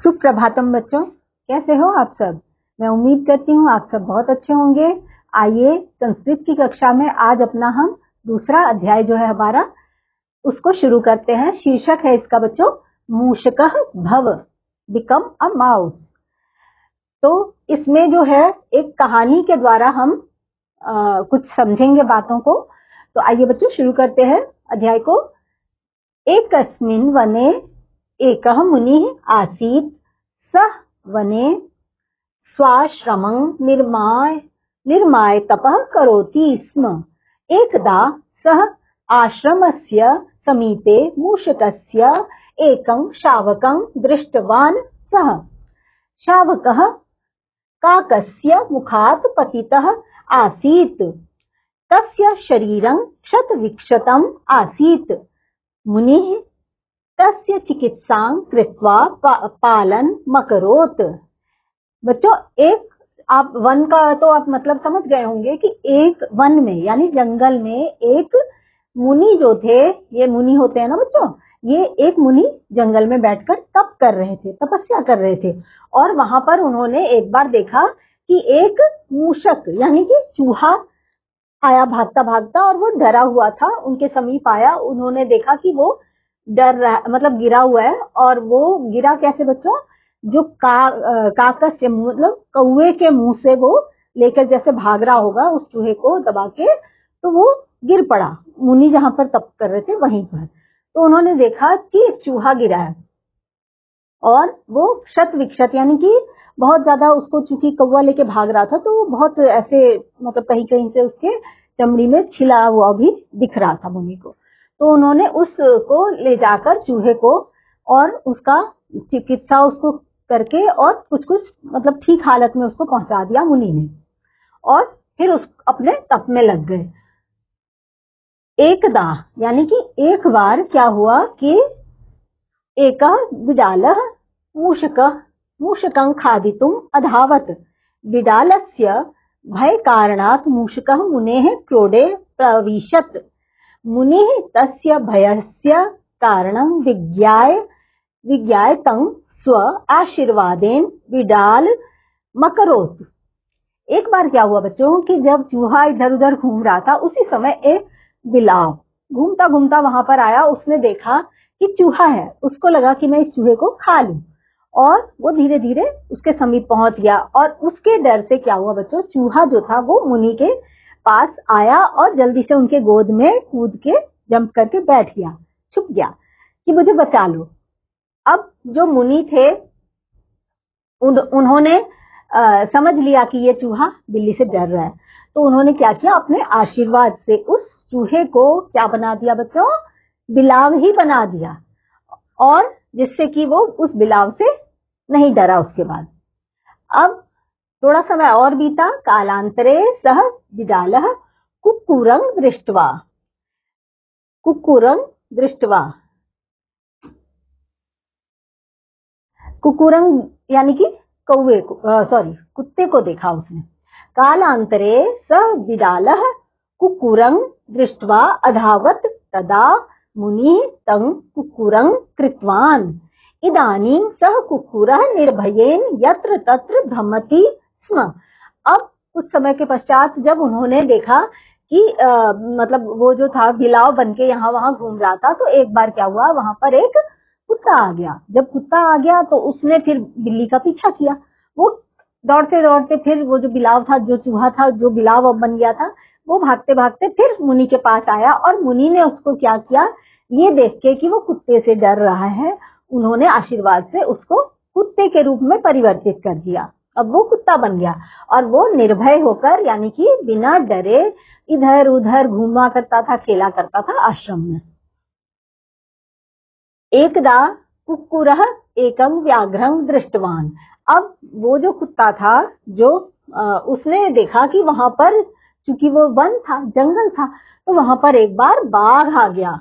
सुप्रभातम बच्चों, कैसे हो आप सब। मैं उम्मीद करती हूँ आप सब बहुत अच्छे होंगे। आइए संस्कृत की कक्षा में आज अपना हम दूसरा अध्याय जो है हमारा उसको शुरू करते हैं। शीर्षक है इसका बच्चों मूषकः भव, बिकम अ माउस। तो इसमें जो है एक कहानी के द्वारा हम कुछ समझेंगे बातों को। तो आइए बच्चों शुरू करते हैं अध्याय को। एकस्मिन् वने एकः मुनिः आसीत्, सः वने स्वाश्रमं निर्माय तपः करोति स्म। एकदा सः आश्रमस्य समीपे मूषकस्य एकं शावकं दृष्टवान्। सः शावकः काकस्य मुखात् पतितः आसीत्। तस्य शरीरं क्षतविक्षतम् आसीत्। मुनिः तस्य चिकित्सां कृत्वा पालनमकरोत्। बच्चों, एक आप वन का तो आप मतलब समझ गए होंगे कि एक वन में यानी जंगल में एक मुनि जो थे, ये मुनि होते हैं ना बच्चों, ये एक मुनि जंगल में बैठकर तप कर रहे थे, तपस्या कर रहे थे। और वहां पर उन्होंने एक बार देखा कि एक मूषक यानी कि चूहा आया भागता भागता, और वो डरा हुआ था, उनके समीप आया। उन्होंने देखा कि वो डर रहा, मतलब गिरा हुआ है। और वो गिरा कैसे बच्चों, जो काकस से मतलब कौवे के मुंह से वो लेकर जैसे भाग रहा होगा उस चूहे को दबा के, तो वो गिर पड़ा मुनि जहां पर तप कर रहे थे वहीं पर। तो उन्होंने देखा कि एक चूहा गिरा है और वो क्षत विक्षत यानी कि बहुत ज्यादा, उसको चूंकि कौवा लेके भाग रहा था तो बहुत ऐसे मतलब कहीं कहीं से उसके चमड़ी में छिला हुआ भी दिख रहा था मुनि को। तो उन्होंने उसको ले जाकर चूहे को और उसका चिकित्सा उसको करके और कुछ कुछ मतलब ठीक हालत में उसको पहुंचा दिया मुनि ने, और फिर उस अपने तप में लग गए। एकदा यानी कि एक बार क्या हुआ कि एकः बिडालः मूषकं खादितुम् अधावत्। बिडालस्य भयकारणात् मूषकः मुनेः क्रोडे प्रविशत्। मुनिः तस्य भयस्य कारणं विज्ञाय तं स्व आशीर्वादेन बिडाल मकरोत्। एक बार क्या हुआ बच्चों कि जब चूहा इधर उधर घूम रहा था, उसी समय एक बिलाव घूमता घूमता वहां पर आया। उसने देखा कि चूहा है, उसको लगा कि मैं इस चूहे को खा लूं, और वो धीरे धीरे उसके समीप पहुंच गया। और उसके डर से क्या हुआ बच्चों, चूहा जो था वो मुनि के पास आया और जल्दी से उनके गोद में कूद के जंप करके बैठ गया, छुप गया कि मुझे बचा लो। अब जो मुनि थे उन्होंने समझ लिया कि ये चूहा बिल्ली से डर रहा है। तो उन्होंने क्या किया, अपने आशीर्वाद से उस चूहे को क्या बना दिया बच्चों, बिलाव ही बना दिया, और जिससे कि वो उस बिलाव से नहीं डरा उसके बाद। अब थोड़ा समय और बीता। कालांतरे सह बिडालः कुक्कुरं दृष्ट्वा कुक्कुरं यानी कि कौवे को कुत्ते को देखा उसने। कालांतरे स बिडालः कुक्कुरं दृष्ट्वा अधावत्। तदा मुनिः तं कुक्कुरं कृतवान्। इदानीं सः कुक्कुरः निर्भयेन यत्र तत्र भ्रमति स्म। अब कुछ समय के पश्चात जब उन्होंने देखा कि मतलब वो जो था बिलाव बनके यहाँ वहां घूम रहा था, तो एक बार क्या हुआ, वहां पर एक कुत्ता आ गया। जब कुत्ता आ गया तो उसने फिर बिल्ली का पीछा किया। वो दौड़ते दौड़ते फिर वो जो बिलाव था, जो चूहा था, जो बिलाव अब बन गया था, वो भागते भागते फिर मुनि के पास आया। और मुनि ने उसको क्या किया, ये देख के कि वो कुत्ते से डर रहा है, उन्होंने आशीर्वाद से उसको कुत्ते के रूप में परिवर्तित कर दिया। अब वो कुत्ता बन गया और वो निर्भय होकर यानी कि बिना डरे इधर उधर घूमा करता था, खेला करता था आश्रम में। एकदा कुक्कुरः एकं व्याघ्रं दृष्टवान्। अब वो जो कुत्ता था, जो उसने देखा कि वहां पर, चूंकि वो वन था, जंगल था, तो वहां पर एक बार बाघ आ गया।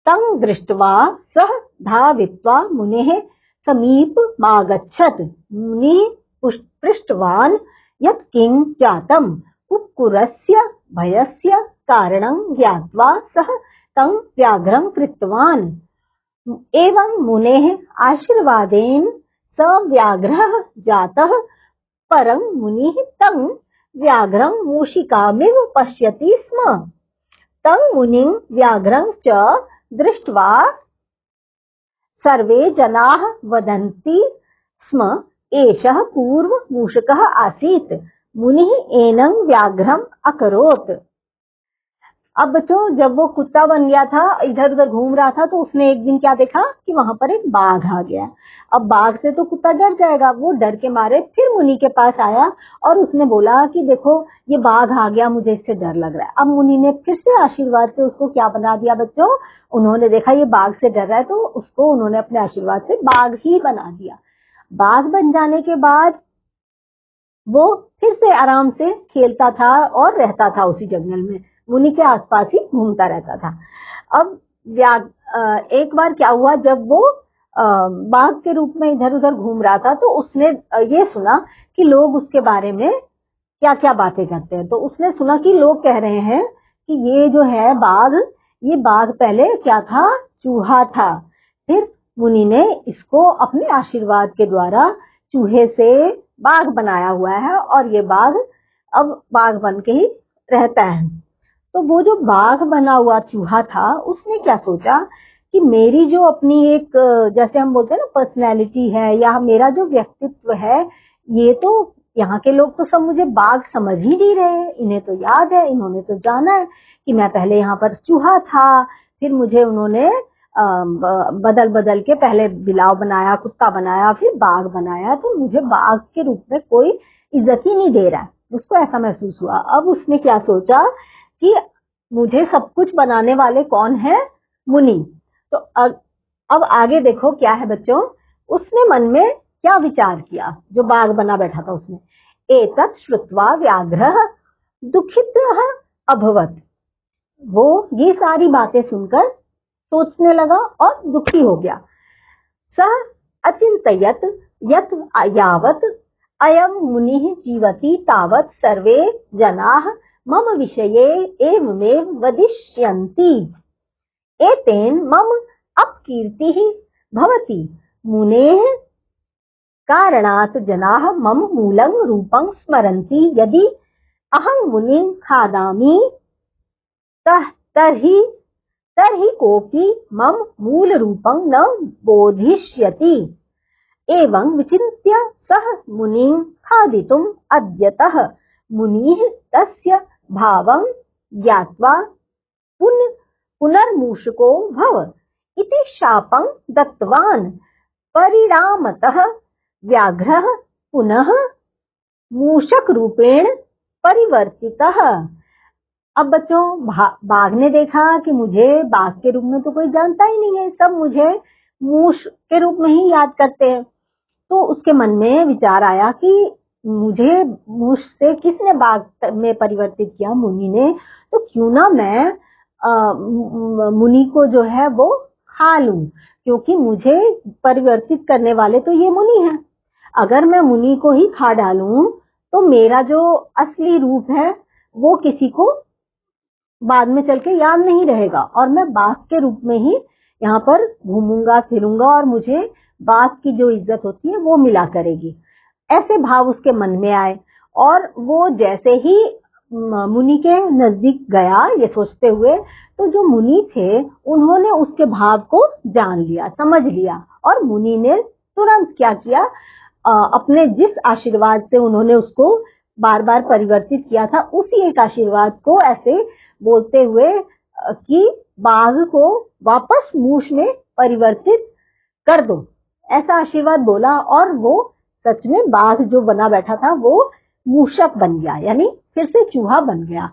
तं दृष्ट्वा सः धावित्वा मुनेः समीपमागच्छत्। मुनिः पृष्टवान् यत् किं जातम्। कुक्कुरस्य भयस्य कारणं ज्ञात्वा सः तं व्याघ्रं कृतवान्। एवं मुनेः आशीर्वादेन स व्याघ्रः जातः परं मुनिः तं व्याघ्रं मूषिकामिव पश्यति स्म। तं मुनिं व्याघ्रं च दृष्ट्वा सर्वे जनाः वदन्ति स्म एषः पूर्वमूषकः आसीत्, मुनिः एनं व्याघ्रम् अकरोत्। अब बच्चों, जब वो कुत्ता बन गया था, इधर उधर घूम रहा था, तो उसने एक दिन क्या देखा कि वहां पर एक बाघ आ गया। अब बाघ से तो कुत्ता डर जाएगा, वो डर के मारे फिर मुनि के पास आया और उसने बोला कि देखो ये बाघ आ गया, मुझे इससे डर लग रहा है। अब मुनि ने फिर से आशीर्वाद से उसको क्या बना दिया बच्चों, उन्होंने देखा ये बाघ से डर रहा है, तो उसको उन्होंने अपने आशीर्वाद से बाघ ही बना दिया। बाघ बन जाने के बाद वो फिर से आराम से खेलता था और रहता था उसी जंगल में, मुनि के आसपास ही घूमता रहता था। अब एक बार क्या हुआ, जब वो बाघ के रूप में इधर उधर घूम रहा था, तो उसने ये सुना कि लोग उसके बारे में क्या क्या बातें करते हैं। तो उसने सुना कि लोग कह रहे हैं कि ये जो है बाघ, ये बाघ पहले क्या था, चूहा था। फिर मुनि ने इसको अपने आशीर्वाद के द्वारा चूहे से बाघ बनाया हुआ है और ये बाघ अब बाघ बन के ही रहता है। तो वो जो बाघ बना हुआ चूहा था, उसने क्या सोचा कि मेरी जो अपनी एक, जैसे हम बोलते हैं ना, पर्सनैलिटी है या मेरा जो व्यक्तित्व है, ये तो यहाँ के लोग तो सब मुझे बाघ समझ ही नहीं रहे। इन्हें तो याद है, इन्होंने तो जाना है कि मैं पहले यहाँ पर चूहा था, फिर मुझे उन्होंने बदल बदल के पहले बिलाव बनाया, कुत्ता बनाया, फिर बाघ बनाया, तो मुझे बाघ के रूप में कोई इज्जत ही नहीं दे रहा है। उसको ऐसा महसूस हुआ। अब उसने क्या सोचा कि मुझे सब कुछ बनाने वाले कौन है, मुनि। तो अब आगे देखो क्या है बच्चों, उसने मन में क्या विचार किया, जो बाघ बना बैठा था उसने, एतत् श्रुत्वा व्याघ्रः दुःखितः अभवत्। वो ये सारी बातें सुनकर सोचने लगा और दुखी हो गया। सः अचिन्तयत् यत् यावत् अयं मुनिः जीवति तावत् सर्वे जनाः मम विषये एवमेव वदिष्यन्ति, एतेन मम अपकीर्तिः भवति, मुनेः कारणात् जनाः मम मूलं रूपं स्मरन्ति, यदि अहं मुनिं खादामि तर्हि कोऽपि मम मूल रूपं न बोधिष्यति। एवं विचिन्त्य सः मुनिं खादितुम् अद्यतः मुनिः तस्य भावं ज्ञात्वा पुनर्मूषको भव इति शापं दत्तवान्। परिणामतः व्याघ्रः पुनः मूषक रूपेण परिवर्तितः। अब बच्चों, बाघ ने देखा कि मुझे बाघ के रूप में तो कोई जानता ही नहीं है, सब मुझे मूष के रूप में ही याद करते हैं। तो उसके मन में विचार आया कि मुझे मूष से किसने बाघ में परिवर्तित किया, मुनि ने, तो क्यों ना मैं मुनि को जो है वो खा लूं, क्योंकि मुझे परिवर्तित करने वाले तो ये मुनि हैं। अगर मैं मुनि को ही खा डालूं तो मेरा जो असली रूप है वो किसी को बाद में चल के याद नहीं रहेगा और मैं बाघ के रूप में ही यहाँ पर घूमूंगा फिरूंगा और मुझे बाघ की जो इज्जत होती है वो मिला करेगी। ऐसे भाव उसके मन में आए और वो जैसे ही मुनि के नजदीक गया ये सोचते हुए, तो जो मुनि थे उन्होंने उसके भाव को जान लिया, समझ लिया, और मुनि ने तुरंत क्या किया, अपने जिस आशीर्वाद से उन्होंने उसको बार बार परिवर्तित किया था, उसी एक आशीर्वाद को ऐसे बोलते हुए कि बाघ को वापस मूष में परिवर्तित कर दो, ऐसा आशीर्वाद बोला और वो सच में बाघ जो बना बैठा था वो मूषक बन गया, यानी फिर से चूहा बन गया।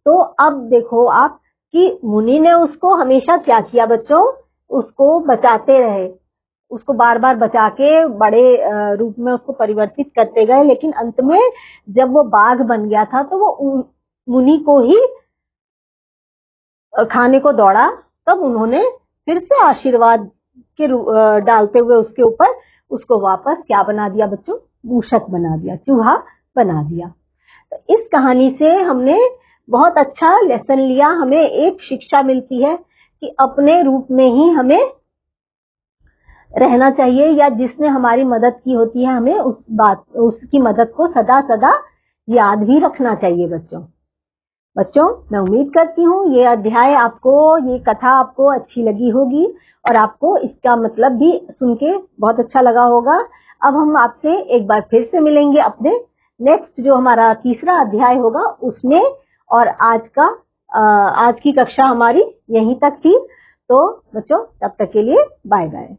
तो अब देखो आप कि मुनि ने उसको हमेशा क्या किया बच्चों, उसको बचाते रहे, उसको बार बार बचा के बड़े रूप में उसको परिवर्तित करते गए, लेकिन अंत में जब वो बाघ बन गया था तो वो मुनि को ही खाने को दौड़ा। तब उन्होंने फिर से आशीर्वाद के डालते हुए उसके ऊपर उसको वापस क्या बना दिया बच्चों, मूषक बना दिया, चूहा बना दिया। तो इस कहानी से हमने बहुत अच्छा लेसन लिया, हमें एक शिक्षा मिलती है कि अपने रूप में ही हमें रहना चाहिए, या जिसने हमारी मदद की होती है हमें उसकी मदद को सदा सदा याद भी रखना चाहिए। बच्चों मैं उम्मीद करती हूँ ये अध्याय आपको, ये कथा आपको अच्छी लगी होगी और आपको इसका मतलब भी सुन के बहुत अच्छा लगा होगा। अब हम आपसे एक बार फिर से मिलेंगे अपने नेक्स्ट जो हमारा तीसरा अध्याय होगा उसमें, और आज की कक्षा हमारी यहीं तक थी। तो बच्चों तब तक के लिए बाय बाय।